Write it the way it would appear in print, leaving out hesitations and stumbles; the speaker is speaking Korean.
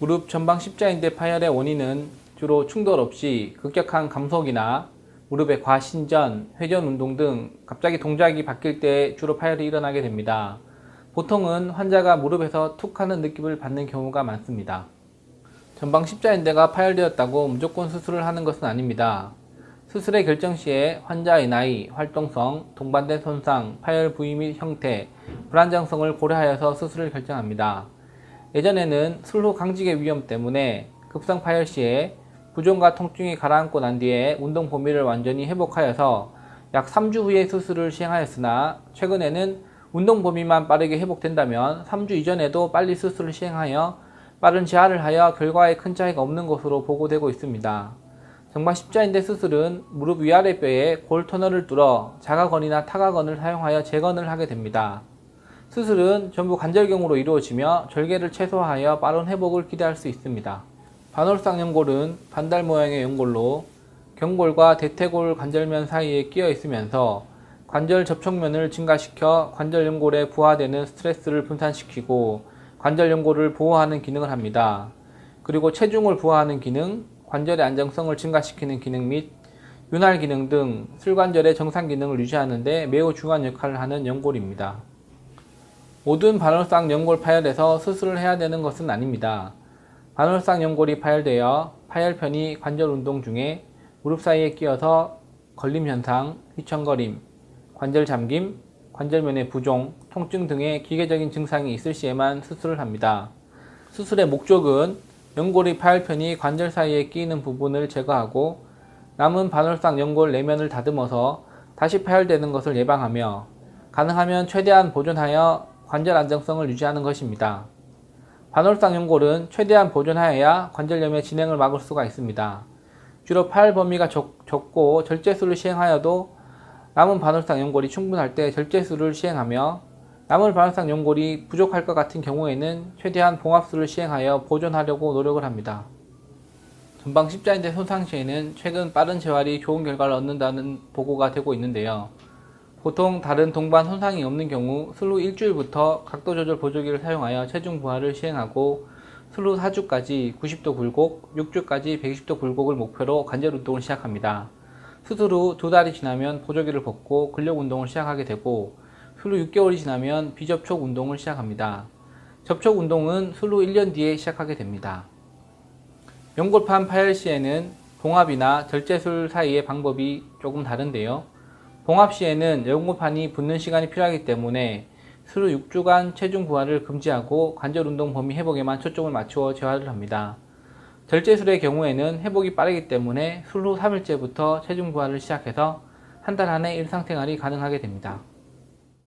무릎 전방 십자인대 파열의 원인은 주로 충돌 없이 급격한 감속이나 무릎의 과신전, 회전 운동 등 갑자기 동작이 바뀔 때 주로 파열이 일어나게 됩니다. 보통은 환자가 무릎에서 툭 하는 느낌을 받는 경우가 많습니다. 전방 십자인대가 파열되었다고 무조건 수술을 하는 것은 아닙니다. 수술의 결정 시에 환자의 나이, 활동성, 동반된 손상, 파열 부위 및 형태, 불안정성을 고려하여서 수술을 결정합니다. 예전에는 술 후 강직의 위험 때문에 급성 파열 시에 부종과 통증이 가라앉고 난 뒤에 운동 범위를 완전히 회복하여서 약 3주 후에 수술을 시행하였으나 최근에는 운동 범위만 빠르게 회복된다면 3주 이전에도 빨리 수술을 시행하여 빠른 재활을 하여 결과에 큰 차이가 없는 것으로 보고되고 있습니다. 전방 십자인대 수술은 무릎 위아래 뼈에 골 터널을 뚫어 자가건이나 타가건을 사용하여 재건을 하게 됩니다. 수술은 전부 관절경으로 이루어지며 절개를 최소화하여 빠른 회복을 기대할 수 있습니다. 반월상 연골은 반달 모양의 연골로 경골과 대퇴골 관절면 사이에 끼어 있으면서 관절 접촉면을 증가시켜 관절 연골에 부하되는 스트레스를 분산시키고 관절 연골을 보호하는 기능을 합니다. 그리고 체중을 부하하는 기능, 관절의 안정성을 증가시키는 기능 및 윤활 기능 등 슬관절의 정상 기능을 유지하는 데 매우 중요한 역할을 하는 연골입니다. 모든 반월상 연골 파열에서 수술을 해야 되는 것은 아닙니다. 반월상 연골이 파열되어 파열편이 관절 운동 중에 무릎 사이에 끼어서 걸림 현상, 휘청거림, 관절 잠김, 관절면의 부종, 통증 등의 기계적인 증상이 있을 시에만 수술을 합니다. 수술의 목적은 연골의 파열편이 관절 사이에 끼이는 부분을 제거하고 남은 반월상 연골 내면을 다듬어서 다시 파열되는 것을 예방하며 가능하면 최대한 보존하여 관절 안정성을 유지하는 것입니다. 반월상 연골은 최대한 보존하여야 관절염의 진행을 막을 수가 있습니다. 주로 파열 범위가 적고 절제술을 시행하여도 남은 반월상 연골이 충분할 때 절제술을 시행하며 남은 반월상 연골이 부족할 것 같은 경우에는 최대한 봉합술을 시행하여 보존하려고 노력을 합니다. 전방 십자인대 손상 시에는 최근 빠른 재활이 좋은 결과를 얻는다는 보고가 되고 있는데요. 보통 다른 동반 손상이 없는 경우 술 후 일주일부터 각도 조절 보조기를 사용하여 체중 부하를 시행하고 술 후 4주까지 90도 굴곡, 6주까지 120도 굴곡을 목표로 관절 운동을 시작합니다. 수술 후 2달이 지나면 보조기를 벗고 근력 운동을 시작하게 되고 술 후 6개월이 지나면 비접촉 운동을 시작합니다. 접촉 운동은 술 후 1년 뒤에 시작하게 됩니다. 연골판 파열 시에는 봉합이나 절제술 사이의 방법이 조금 다른데요. 봉합 시에는 연골판이 붙는 시간이 필요하기 때문에 술 후 6주간 체중 부하를 금지하고 관절 운동 범위 회복에만 초점을 맞추어 재활을 합니다. 절제술의 경우에는 회복이 빠르기 때문에 술 후 3일째부터 체중 부하를 시작해서 한 달 안에 일상생활이 가능하게 됩니다.